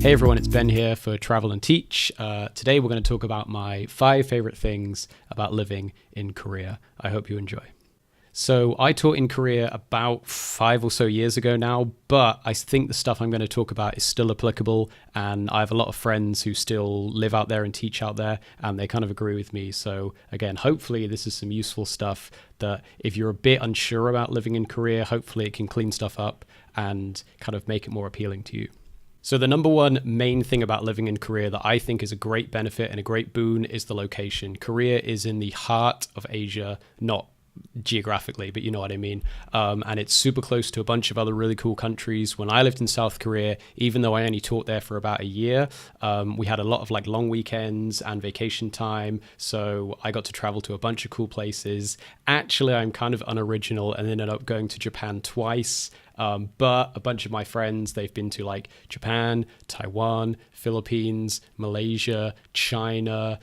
Hey everyone, it's Ben here for Travel and Teach. Today we're going to talk about my 5 favorite things about living in Korea. I hope you enjoy. So I taught in Korea about 5 or so years ago now, but I think the stuff I'm going to talk about is still applicable, and I have a lot of friends who still live out there and teach out there, and they kind of agree with me. So again, hopefully this is some useful stuff that if you're a bit unsure about living in Korea, hopefully it can clean stuff up and kind of make it more appealing to you. So the number one main thing about living in Korea that I think is a great benefit and a great boon is the location. Korea is in the heart of Asia, not geographically, but you know what I mean. And it's super close to a bunch of other really cool countries. When I lived in South Korea, even though I only taught there for about a year, we had a lot of like long weekends and vacation time. So I got to travel to a bunch of cool places. Actually, I'm kind of unoriginal and ended up going to Japan twice. But a bunch of my friends, they've been to like Japan, Taiwan, Philippines, Malaysia, China,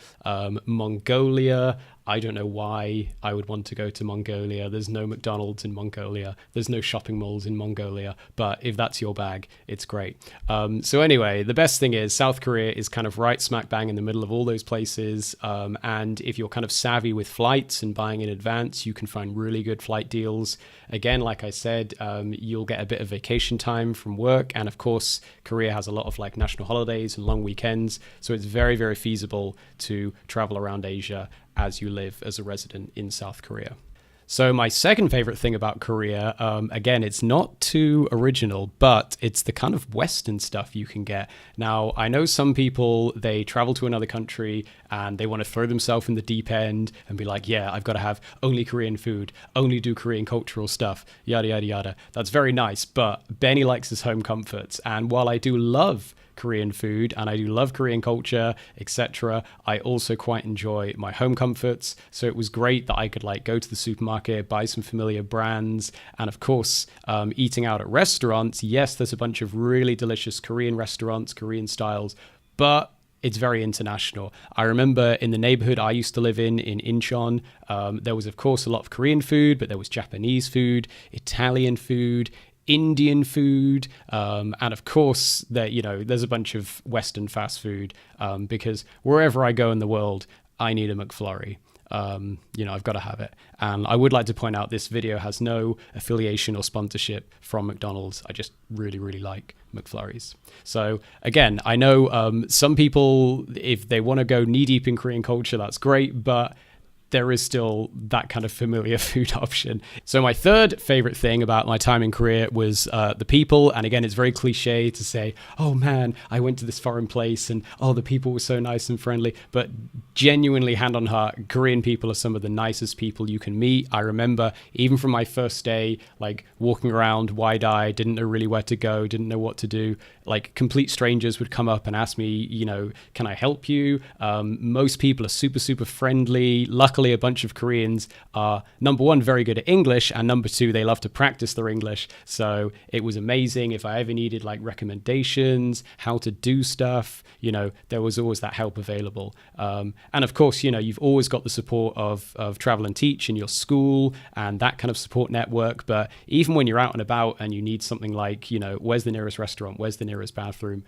Mongolia. I don't know why I would want to go to Mongolia. There's no McDonald's in Mongolia. There's no shopping malls in Mongolia. But if that's your bag, it's great. So anyway, the best thing is South Korea is kind of right smack bang in the middle of all those places. And if you're kind of savvy with flights and buying in advance, you can find really good flight deals. Again, like I said, you'll get a bit of vacation time from work. And of course, Korea has a lot of like national holidays and long weekends. So it's very, very feasible to travel around Asia as you live as a resident in South Korea. So my second favorite thing about Korea, again, it's not too original, but it's the kind of Western stuff you can get. Now, I know some people, they travel to another country and they want to throw themselves in the deep end and be like, yeah, I've got to have only Korean food, only do Korean cultural stuff, yada, yada, yada. That's very nice, but Benny likes his home comforts. And while I do love Korean food and I do love Korean culture, etc., I also quite enjoy my home comforts. So it was great that I could like go to the supermarket, buy some familiar brands, and of course eating out at restaurants. Yes, there's a bunch of really delicious Korean restaurants, Korean styles, but it's very international. I remember in the neighborhood I used to live in Incheon, there was of course a lot of Korean food, but there was Japanese food, Italian food, Indian food, and of course there's a bunch of Western fast food, because wherever I go in the world, I need a McFlurry. I've got to have it. And I would like to point out this video has no affiliation or sponsorship from McDonald's. I just really, really like McFlurries. So again, I know some people, if they want to go knee deep in Korean culture, that's great, but there is still that kind of familiar food option. So my third favorite thing about my time in Korea was the people. And again, it's very cliche to say, oh man, I went to this foreign place and oh, the people were so nice and friendly. But genuinely, hand on heart, Korean people are some of the nicest people you can meet. I remember even from my first day, like walking around wide-eyed, didn't know really where to go, didn't know what to do. Like complete strangers would come up and ask me, can I help you? Most people are super, super friendly. Luckily, a bunch of Koreans are, number one, very good at English, and number two, they love to practice their English. So it was amazing. If I ever needed like recommendations, how to do stuff, there was always that help available. And of course, you've always got the support of Travel and Teach in your school and that kind of support network. But even when you're out and about and you need something like, where's the nearest restaurant? Where's the nearest bathroom?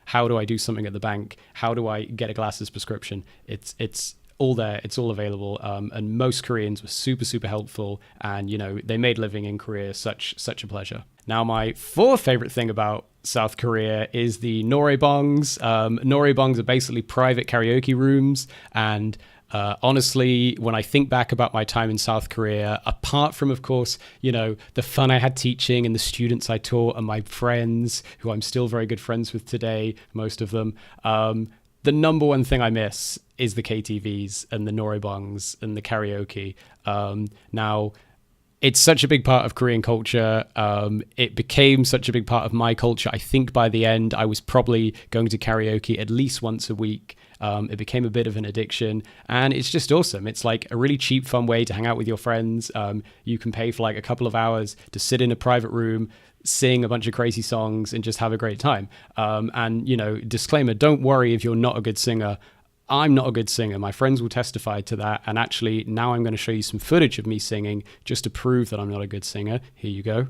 How do I do something at the bank? How do I get a glasses prescription? It's all there, it's all available, and most Koreans were super, super helpful, and they made living in Korea such a pleasure. Now, my fourth favorite thing about South Korea is the Noraebangs. Noraebangs are basically private karaoke rooms, and honestly, when I think back about my time in South Korea, apart from, of course, the fun I had teaching and the students I taught and my friends, who I'm still very good friends with today, most of them, the number one thing I miss is the KTVs and the Noraebangs and the karaoke. Now, it's such a big part of Korean culture. It became such a big part of my culture. I think by the end, I was probably going to karaoke at least once a week. It became a bit of an addiction, and it's just awesome. It's like a really cheap, fun way to hang out with your friends. You can pay for like a couple of hours to sit in a private room, sing a bunch of crazy songs, and just have a great time. And disclaimer, don't worry if you're not a good singer. I'm not a good singer. My friends will testify to that. And actually, now I'm going to show you some footage of me singing just to prove that I'm not a good singer. Here you go.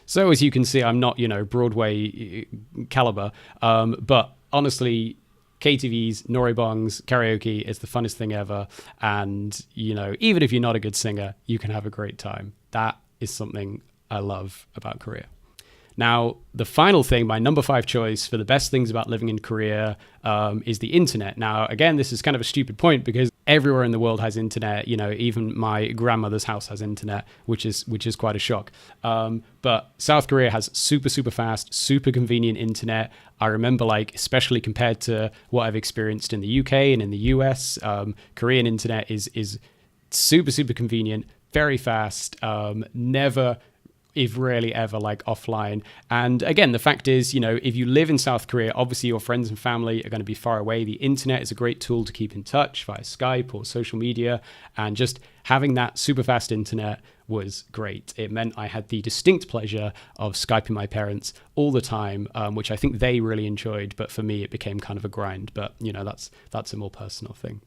So as you can see, I'm not, Broadway caliber, but honestly, KTV's, Noraebangs, karaoke is the funnest thing ever. And, even if you're not a good singer, you can have a great time. That is something I love about Korea. Now, the final thing, my number 5 choice for the best things about living in Korea is the internet. Now, again, this is kind of a stupid point because everywhere in the world has internet. Even my grandmother's house has internet, which is quite a shock. But South Korea has super, super fast, super convenient internet. I remember, especially compared to what I've experienced in the UK and in the US, Korean internet is super, super convenient, very fast, never, if rarely ever, offline. And again, the fact is, if you live in South Korea, obviously your friends and family are going to be far away. The internet is a great tool to keep in touch via Skype or social media. And just having that super fast internet was great. It meant I had the distinct pleasure of Skyping my parents all the time, which I think they really enjoyed. But for me, it became kind of a grind. But, that's a more personal thing.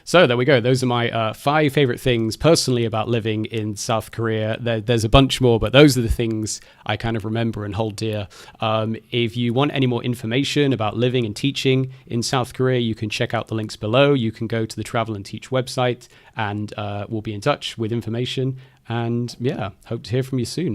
So there we go. Those are my 5 favorite things personally about living in South Korea. There's a bunch more, but those are the things I kind of remember and hold dear. If you want any more information about living and teaching in South Korea, you can check out the links below. You can go to the Travel and Teach website and we'll be in touch with information. And yeah, hope to hear from you soon.